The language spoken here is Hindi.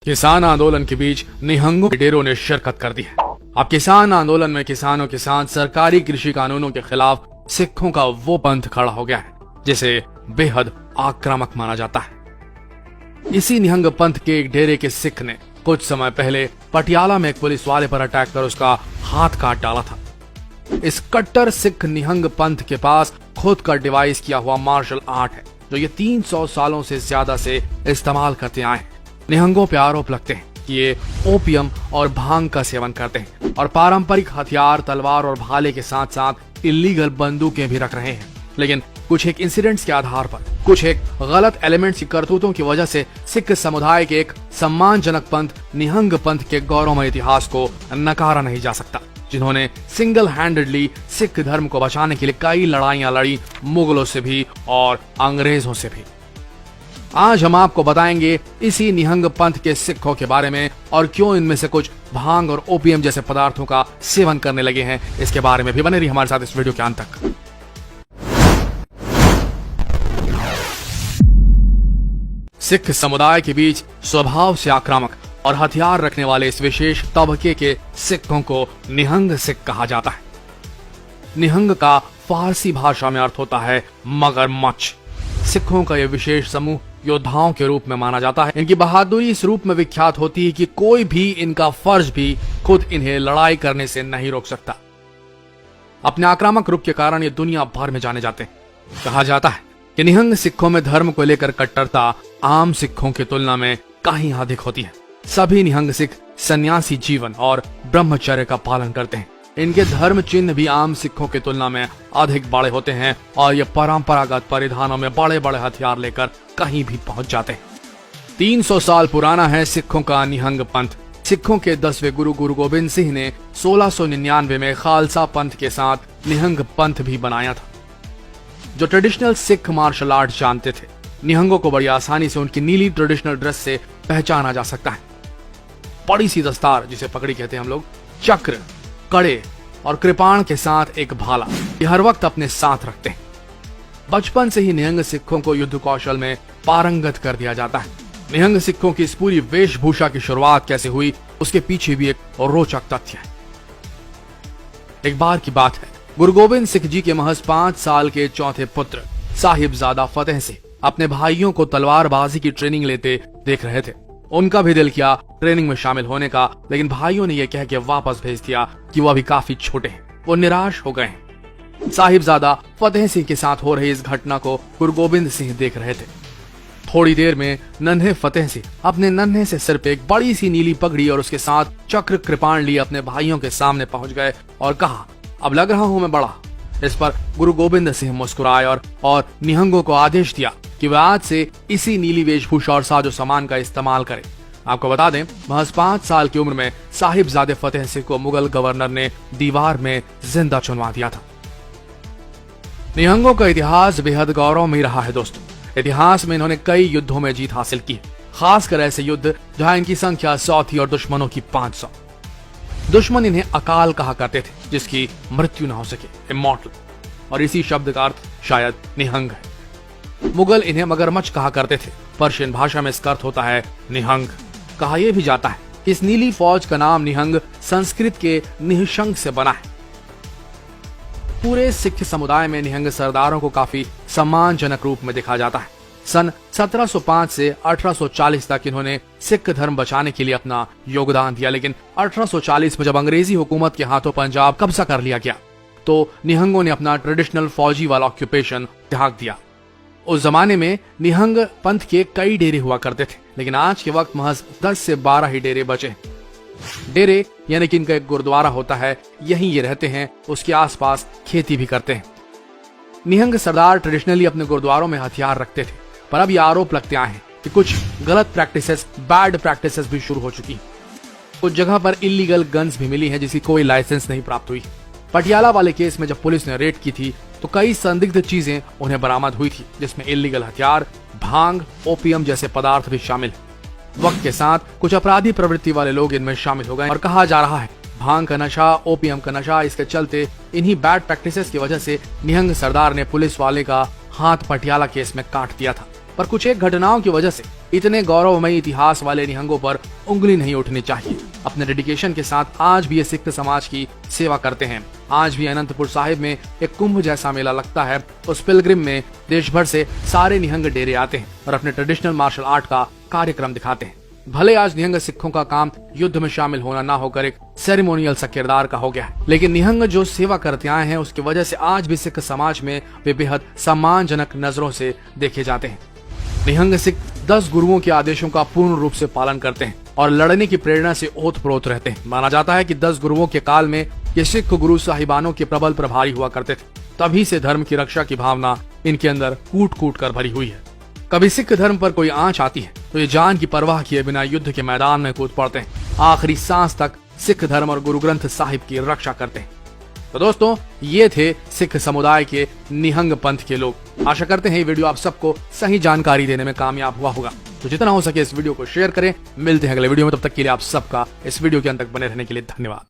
किसान आंदोलन के बीच निहंगों के डेरों ने शिरकत कर दी है। अब किसान आंदोलन में किसानों के साथ सरकारी कृषि कानूनों के खिलाफ सिखों का वो पंथ खड़ा हो गया है जिसे बेहद आक्रामक माना जाता है। इसी निहंग पंथ के एक डेरे के सिख ने कुछ समय पहले पटियाला में एक पुलिस वाले पर अटैक कर उसका हाथ काट डाला था। इस कट्टर सिख निहंग पंथ के पास खुद का डिवाइस किया हुआ मार्शल आर्ट है जो ये 300 सालों से ज्यादा से इस्तेमाल करते आए हैं। निहंगों पे आरोप लगते हैं कि ये ओपियम और भांग का सेवन करते हैं और पारंपरिक हथियार तलवार और भाले के साथ साथ इलीगल बंदूकें भी रख रहे हैं। लेकिन कुछ एक इंसिडेंट्स के आधार पर, कुछ एक गलत एलिमेंट्स की करतूतों की वजह से सिख समुदाय के एक सम्मानजनक पंथ निहंग पंथ के गौरवमय इतिहास को नकारा नहीं जा सकता, जिन्होंने सिंगल हैंडेडली सिख धर्म को बचाने के लिए कई लड़ाइयां लड़ी, मुगलों से भी और अंग्रेजों से भी। आज हम आपको बताएंगे इसी निहंग पंथ के सिखों के बारे में और क्यों इनमें से कुछ भांग और ओपियम जैसे पदार्थों का सेवन करने लगे हैं। इसके बारे में भी बने रहिए हमारे साथ इस वीडियो के अंत तक। सिख समुदाय के बीच स्वभाव से आक्रामक और हथियार रखने वाले इस विशेष तबके के सिखों को निहंग सिख कहा जाता है। निहंग का फारसी भाषा में अर्थ होता है मगरमच्छ। सिखों का यह विशेष समूह योद्धाओं के रूप में माना जाता है। इनकी बहादुरी इस रूप में विख्यात होती है कि कोई भी इनका फर्ज भी खुद इन्हें लड़ाई करने से नहीं रोक सकता। अपने आक्रामक रूप के कारण ये दुनिया भर में जाने जाते हैं। कहा जाता है कि निहंग सिखों में धर्म को लेकर कट्टरता आम सिखों की तुलना में कहीं अधिक होती है। सभी निहंग सिख सन्यासी जीवन और ब्रह्मचर्य का पालन करते हैं। इनके धर्म चिन्ह भी आम सिखों की तुलना में अधिक बड़े होते हैं और ये परंपरागत परिधानों में बड़े बड़े हथियार लेकर कहीं भी पहुंच जाते हैं। 300 साल पुराना है सिखों का निहंग पंथ। सिखों के 10वें गुरु गुरु गोबिंद सिंह ने 1699 में खालसा पंथ के साथ निहंग पंथ भी बनाया था, जो ट्रेडिशनल सिख मार्शल आर्ट जानते थे। निहंगों को बड़ी आसानी से उनकी नीली ट्रेडिशनल ड्रेस से पहचाना जा सकता है। बड़ी सी दस्तार, जिसे पगड़ी कहते हैं हम लोग, चक्र, कड़े और कृपाण के साथ एक भाला, ये हर वक्त अपने साथ रखते हैं। बचपन से ही निहंग सिखों को युद्ध कौशल में पारंगत कर दिया जाता है। निहंग सिखों की इस पूरी वेशभूषा की शुरुआत कैसे हुई, उसके पीछे भी एक रोचक तथ्य है। एक बार की बात है, गुरु गोबिंद सिंह जी के महज 5 साल के चौथे पुत्र साहिबजादा फतेह सिंह अपने भाइयों को तलवारबाजी की ट्रेनिंग लेते देख रहे थे। उनका भी दिल किया ट्रेनिंग में शामिल होने का, लेकिन भाइयों ने यह कह के वापस भेज दिया कि वो अभी काफी छोटे हैं। वो निराश हो गए हैं। साहिबजादा फतेह सिंह के साथ हो रही इस घटना को गुरु गोबिंद सिंह देख रहे थे। थोड़ी देर में नन्हे फतेह सिंह अपने नन्हे से सिर पे एक बड़ी सी नीली पगड़ी और उसके साथ चक्र कृपाण लिए अपने भाइयों के सामने पहुंच गए और कहा, अब लग रहा हूं मैं बड़ा। इस पर गुरु गोबिंद सिंह मुस्कुराए और निहंगों को आदेश दिया कि वह आज से इसी नीली वेशभूषा और साजो सामान का इस्तेमाल करें। आपको बता दें, महज 5 साल की उम्र में साहिबजादे फतेह सिंह को मुगल गवर्नर ने दीवार में जिंदा चुनवा दिया था। निहंगों का इतिहास बेहद गौरवमयी रहा है दोस्तों। इतिहास में इन्होंने कई युद्धों में जीत हासिल की है, खासकर ऐसे युद्ध जहां इनकी संख्या 100 थी और दुश्मनों की 500। दुश्मन इन्हें अकाल कहा करते थे, जिसकी मृत्यु न हो सके, इमॉर्टल, और इसी शब्द का अर्थ शायद निहंग है। मुगल इन्हें मगरमच्छ कहा करते थे। पर्शियन भाषा में इसका अर्थ होता है निहंग। कहा यह भी जाता है कि इस नीली फौज का नाम निहंग संस्कृत के निहशंक से बना है। पूरे सिख समुदाय में निहंग सरदारों को काफी सम्मानजनक रूप में देखा जाता है। सन 1705 से 1840 तक इन्होंने सिख धर्म बचाने के लिए अपना योगदान दिया, लेकिन 1840 में जब अंग्रेजी हुकूमत के हाथों पंजाब कब्जा कर लिया गया तो निहंगों ने अपना ट्रेडिशनल फौजी वाला ऑक्यूपेशन त्याग दिया। उस जमाने में निहंग पंथ के कई डेरे हुआ करते थे, लेकिन आज के वक्त महज 10 से 12 ही डेरे बचे। डेरे यानी कि इनका एक गुरुद्वारा होता है, यहीं ये रहते हैं, उसके आसपास खेती भी करते हैं। निहंग सरदार ट्रेडिशनली अपने गुरुद्वारों में हथियार रखते थे, पर अब ये आरोप लगते आए हैं कि कुछ गलत प्रैक्टिसेस, बैड प्रैक्टिसेस भी शुरू हो चुकी हैं। कुछ जगह पर इलीगल गन्स भी मिली हैं जिसकी कोई लाइसेंस नहीं प्राप्त हुई। पटियाला वाले केस में जब पुलिस ने रेड की थी तो कई संदिग्ध चीजें उन्हें बरामद हुई थी, जिसमें इलीगल हथियार, भांग, ओपियम जैसे पदार्थ भी शामिल। वक्त के साथ कुछ अपराधी प्रवृत्ति वाले लोग इनमें शामिल हो गए और कहा जा रहा है भांग का नशा, ओपियम का नशा, इसके चलते इन्हीं बैड प्रैक्टिसेस की वजह से निहंग सरदार ने पुलिस वाले का हाथ पटियाला केस में काट दिया था। पर कुछ एक घटनाओं की वजह से इतने गौरवमयी इतिहास वाले निहंगों पर उंगली नहीं उठनी चाहिए। अपने डेडिकेशन के साथ आज भी ये सिख समाज की सेवा करते हैं। आज भी अनंतपुर साहिब में एक कुंभ जैसा मेला लगता है। उस पिलग्रिम में देश भर से सारे निहंग डेरे आते हैं और अपने ट्रेडिशनल मार्शल आर्ट का कार्यक्रम दिखाते हैं। भले आज निहंग सिखों का काम युद्ध में शामिल होना ना होकर एक सेरेमोनियल सा किरदार का हो गया है, लेकिन निहंग जो सेवा करते आए हैं उसकी वजह से आज भी सिख समाज में वे बेहद सम्मानजनक नजरों से देखे जाते हैं। निहंग सिख 10 गुरुओं के आदेशों का पूर्ण रूप से पालन करते हैं और लड़ने की प्रेरणा से ओतप्रोत रहते हैं। माना जाता है कि 10 गुरुओं के काल में ये सिख गुरु साहिबानों के प्रबल प्रभारी हुआ करते थे। तभी से धर्म की रक्षा की भावना इनके अंदर कूट कूट कर भरी हुई है। कभी सिख धर्म पर कोई आंच आती है तो ये जान की परवाह किए बिना युद्ध के मैदान में कूद पड़ते हैं। आखिरी सांस तक सिख धर्म और गुरु ग्रंथ साहिब की रक्षा करते हैं। तो दोस्तों, ये थे सिख समुदाय के निहंग पंथ के लोग। आशा करते हैं ये वीडियो आप सबको सही जानकारी देने में कामयाब हुआ होगा। तो जितना हो सके इस वीडियो को शेयर करें। मिलते हैं अगले वीडियो में, तब तक के लिए आप सबका इस वीडियो के अंत तक बने रहने के लिए धन्यवाद।